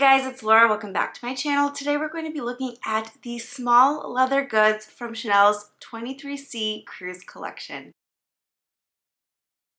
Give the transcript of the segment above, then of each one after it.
Hey guys, it's Laura. Welcome back to my channel. Today we're going to be looking at the small leather goods from Chanel's 23C Cruise collection.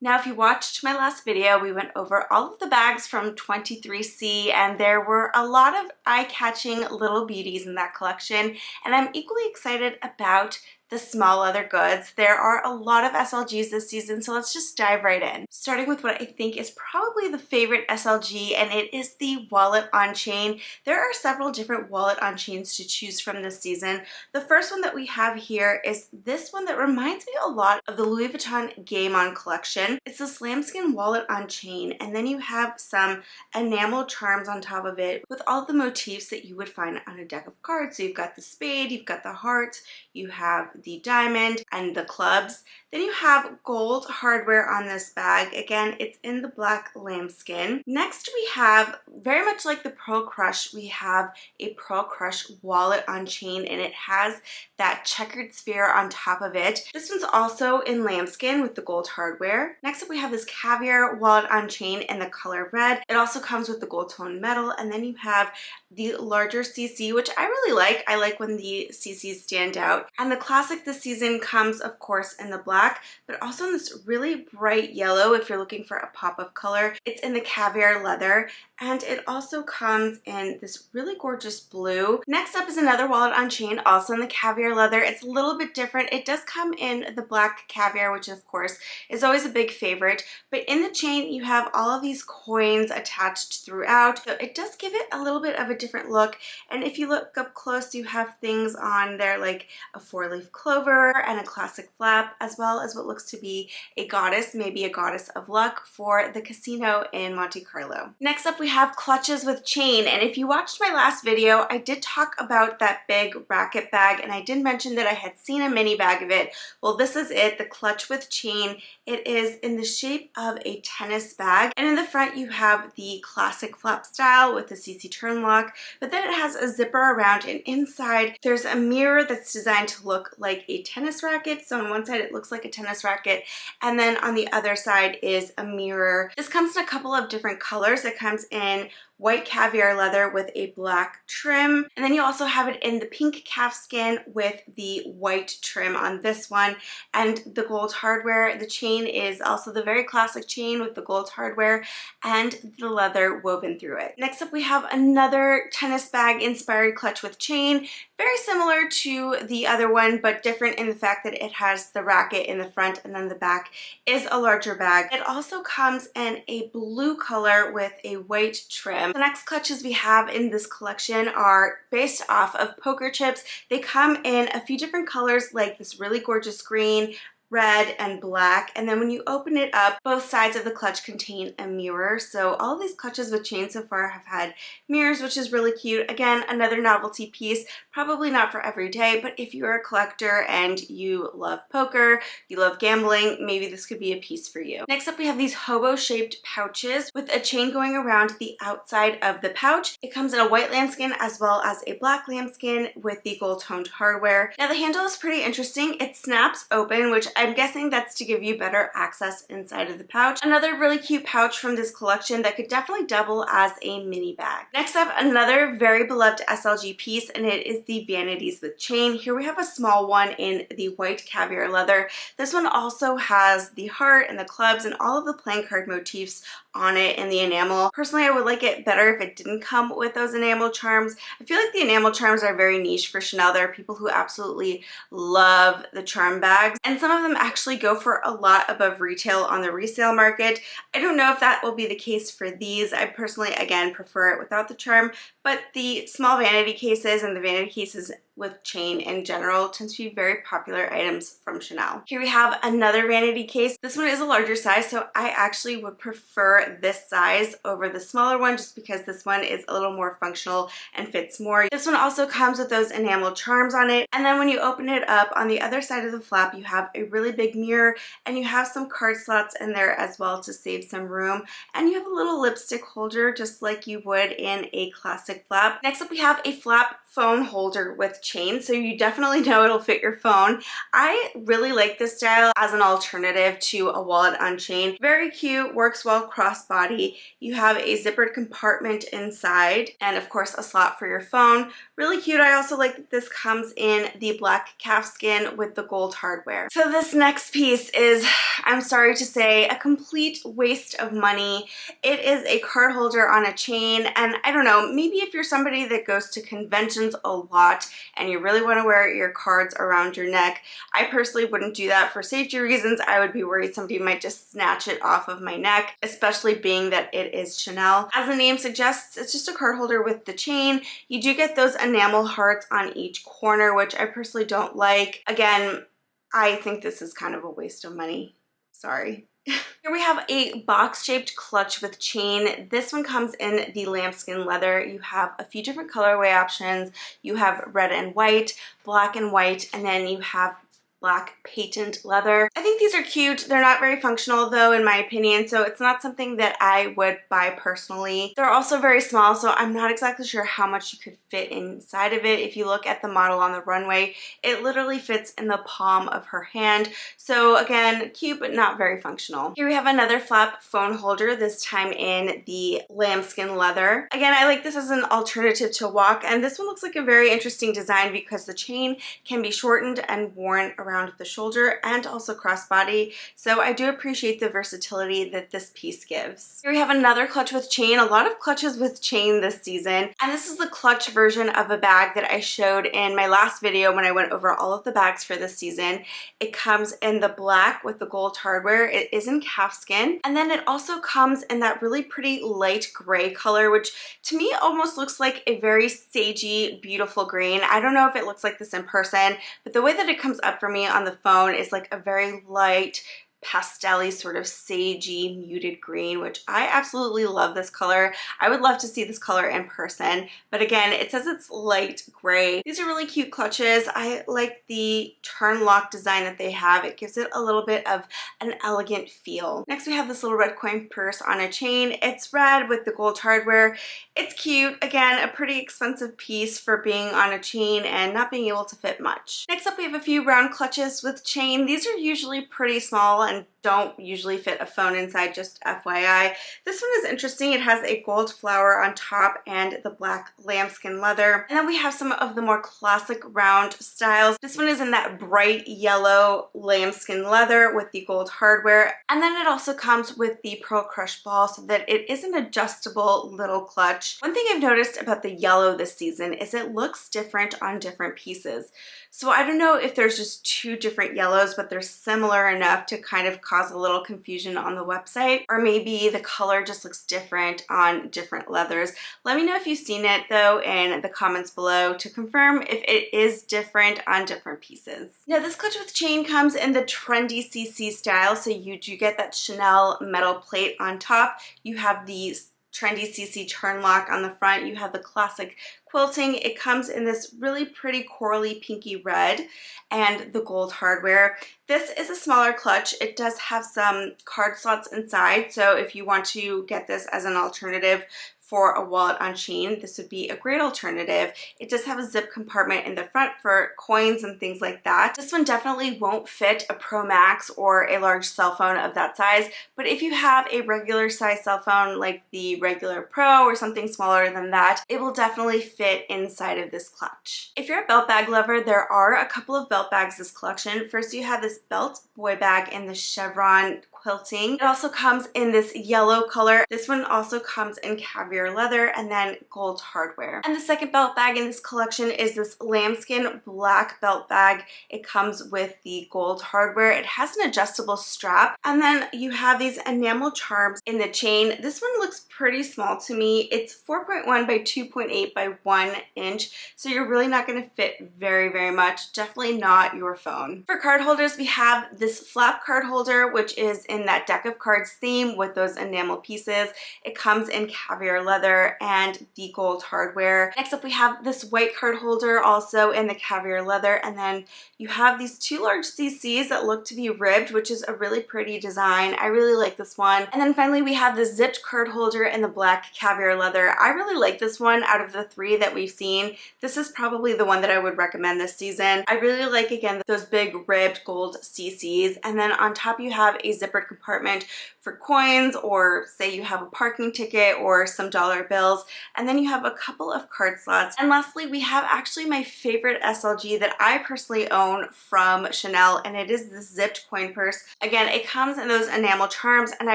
Now, if you watched my last video, we went over all of the bags from 23C and there were a lot of eye-catching little beauties in that collection, and I'm equally excited about the small leather goods. There are a lot of SLGs this season, so let's just dive right in. Starting with what I think is probably the favorite SLG, and it is the wallet on chain. There are several different wallet on chains to choose from this season. The first one that we have here is this one that reminds me a lot of the Louis Vuitton Game On collection. It's this lambskin wallet on chain, and then you have some enamel charms on top of it with all the motifs that you would find on a deck of cards. So you've got the spade, you've got the heart, you have the diamond and the clubs. Then you have gold hardware on this bag. Again, it's in the black lambskin. Next we have, very much like the Pearl Crush, we have a Pearl Crush wallet on chain, and it has that checkered sphere on top of it. This one's also in lambskin with the gold hardware. Next up we have this caviar wallet on chain in the color red. It also comes with the gold tone metal, and then you have the larger CC, which I really like. I like when the CCs stand out. And the classic this season comes, of course, in the black, but also in this really bright yellow if you're looking for a pop of color. It's in the caviar leather, and it also comes in this really gorgeous blue. Next up is another wallet on chain, also in the caviar leather. It's a little bit different. It does come in the black caviar, which of course is always a big favorite, but in the chain you have all of these coins attached throughout, so it does give it a little bit of a different look. And if you look up close, you have things on there like a 4-leaf clover and a classic flap, as well as what looks to be a goddess, maybe a goddess of luck, for the casino in Monte Carlo. Next up we have clutches with chain, and if you watched my last video, I did talk about that big racket bag, and I did mention that I had seen a mini bag of it. Well, this is it, the clutch with chain. It is in the shape of a tennis bag, and in the front you have the classic flap style with the CC turn lock, but then it has a zipper around, and inside there's a mirror that's designed to look like a tennis racket. So on one side it looks like a tennis racket, and then on the other side is a mirror. This comes in a couple of different colors. It comes in white caviar leather with a black trim, and then you also have it in the pink calfskin with the white trim on this one, and the gold hardware. The chain is also the very classic chain with the gold hardware and the leather woven through it. Next up we have another tennis bag inspired clutch with chain, very similar to the other one but different in the fact that it has the racket in the front and then the back is a larger bag. It also comes in a blue color with a white trim. The next clutches we have in this collection are based off of poker chips. They come in a few different colors, like this really gorgeous green, red, and black, and then when you open it up, both sides of the clutch contain a mirror. So all of these clutches with chain so far have had mirrors, which is really cute. Again, another novelty piece, probably not for every day, but if you're a collector and you love poker, you love gambling, maybe this could be a piece for you. Next up we have these hobo-shaped pouches with a chain going around the outside of the pouch. It comes in a white lambskin as well as a black lambskin with the gold-toned hardware. Now the handle is pretty interesting. It snaps open, which I'm guessing that's to give you better access inside of the pouch. Another really cute pouch from this collection that could definitely double as a mini bag. Next up, another very beloved SLG piece, and it is the Vanities with chain. Here we have a small one in the white caviar leather. This one also has the heart and the clubs and all of the playing card motifs on it in the enamel. Personally, I would like it better if it didn't come with those enamel charms. I feel like the enamel charms are very niche for Chanel. There are people who absolutely love the charm bags, and some of them actually go for a lot above retail on the resale market. I don't know if that will be the case for these. I personally, again, prefer it without the charm, but the small vanity cases and the vanity cases with chain in general tend to be very popular items from Chanel. Here we have another vanity case. This one is a larger size, so I actually would prefer this size over the smaller one just because this one is a little more functional and fits more. This one also comes with those enamel charms on it, and then when you open it up, on the other side of the flap you have a really big mirror, and you have some card slots in there as well to save some room. And you have a little lipstick holder just like you would in a classic flap. Next up we have a flap phone holder with chain, so you definitely know it'll fit your phone. I really like this style as an alternative to a wallet on chain. Very cute, works well crossbody. You have a zippered compartment inside and of course a slot for your phone. Really cute. I also like that this comes in the black calfskin with the gold hardware. So this next piece is, I'm sorry to say, a complete waste of money. It is a card holder on a chain, and I don't know, maybe if you're somebody that goes to conventions a lot and you really want to wear your cards around your neck, I personally wouldn't do that for safety reasons. I would be worried somebody might just snatch it off of my neck, especially being that it is Chanel. As the name suggests, it's just a card holder with the chain. You do get those enamel hearts on each corner, which I personally don't like. Again, I think this is kind of a waste of money. Sorry. Here we have a box-shaped clutch with chain. This one comes in the lambskin leather. You have a few different colorway options. You have red and white, black and white, and then you have black patent leather. I think these are cute. They're not very functional though, in my opinion, so it's not something that I would buy personally. They're also very small, so I'm not exactly sure how much you could fit inside of it. If you look at the model on the runway, it literally fits in the palm of her hand. So again, cute but not very functional. Here we have another flap phone holder, this time in the lambskin leather. Again, I like this as an alternative to WOC, and this one looks like a very interesting design because the chain can be shortened and worn around the shoulder and also crossbody, so I do appreciate the versatility that this piece gives. Here we have another clutch with chain, a lot of clutches with chain this season, and this is the clutch version of a bag that I showed in my last video when I went over all of the bags for this season. It comes in the black with the gold hardware. It is in calfskin, and then it also comes in that really pretty light gray color, which to me almost looks like a very sagey, beautiful green. I don't know if it looks like this in person, but the way that it comes up for me on the phone is like a very light pastel-y sort of sagey muted green, which I absolutely love this color. I would love to see this color in person, but again, it says it's light gray. These are really cute clutches. I like the turn lock design that they have. It gives it a little bit of an elegant feel. Next, we have this little red coin purse on a chain. It's red with the gold hardware. It's cute. Again, a pretty expensive piece for being on a chain and not being able to fit much. Next up, we have a few round clutches with chain. These are usually pretty small and don't usually fit a phone inside, just FYI. This one is interesting. It has a gold flower on top and the black lambskin leather. And then we have some of the more classic round styles. This one is in that bright yellow lambskin leather with the gold hardware. And then it also comes with the pearl crush ball so that it is an adjustable little clutch. One thing I've noticed about the yellow this season is it looks different on different pieces. So I don't know if there's just two different yellows, but they're similar enough to kind of cause a little confusion on the website, or maybe the color just looks different on different leathers. Let me know if you've seen it though in the comments below to confirm if it is different on different pieces. Now this clutch with chain comes in the trendy CC style, so you do get that Chanel metal plate on top. You have the trendy CC turn lock on the front. You have the classic quilting. It comes in this really pretty corally pinky red and the gold hardware. This is a smaller clutch. It does have some card slots inside, so if you want to get this as an alternative for a wallet on chain, this would be a great alternative. It does have a zip compartment in the front for coins and things like that. This one definitely won't fit a Pro Max or a large cell phone of that size, but if you have a regular size cell phone like the regular Pro or something smaller than that, it will definitely fit inside of this clutch. If you're a belt bag lover, there are a couple of belt bags this collection. First, you have this belt boy bag in the chevron quilting. It also comes in this yellow color. This one also comes in caviar leather and then gold hardware. And the second belt bag in this collection is this lambskin black belt bag. It comes with the gold hardware. It has an adjustable strap, and then you have these enamel charms in the chain. This one looks pretty small to me. It's 4.1 by 2.8 by 1 inch, so you're really not going to fit very much. Definitely not your phone. For card holders, we have this flap card holder, which is in that deck of cards theme with those enamel pieces. It comes in caviar leather and the gold hardware. Next up we have this white card holder also in the caviar leather, and then you have these two large CCs that look to be ribbed, which is a really pretty design. I really like this one. And then finally we have the zipped card holder in the black caviar leather. I really like this one. Out of the three that we've seen, this is probably the one that I would recommend this season. I really like, again, those big ribbed gold CCs, and then on top you have a zippered compartment for coins, or say you have a parking ticket or some dollar bills, and then you have a couple of card slots. And lastly, we have actually my favorite SLG that I personally own from Chanel, and it is this zipped coin purse. Again, it comes in those enamel charms, and I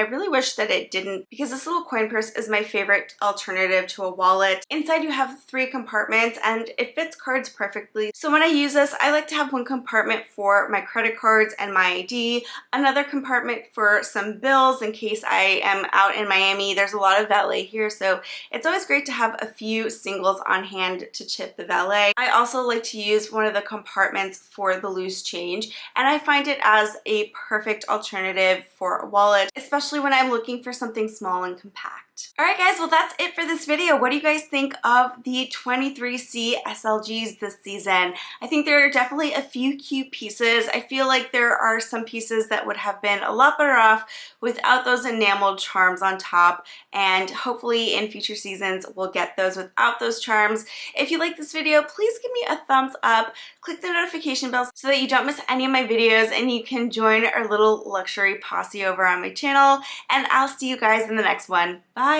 really wish that it didn't, because this little coin purse is my favorite alternative to a wallet. Inside you have 3 compartments, and it fits cards perfectly. So when I use this, I like to have one compartment for my credit cards and my ID, another compartment for some bills in case I am out in Miami. There's a lot of valet here, so it's always great to have a few singles on hand to chip the valet. I also like to use one of the compartments for the loose change, and I find it as a perfect alternative for a wallet, especially when I'm looking for something small and compact. Alright guys, well that's it for this video. What do you guys think of the 23C SLGs this season? I think there are definitely a few cute pieces. I feel like there are some pieces that would have been a lot better off without those enameled charms on top, and hopefully in future seasons we'll get those without those charms. If you like this video, please give me a thumbs up, click the notification bell so that you don't miss any of my videos, and you can join our little luxury posse over on my channel, and I'll see you guys in the next one. Bye!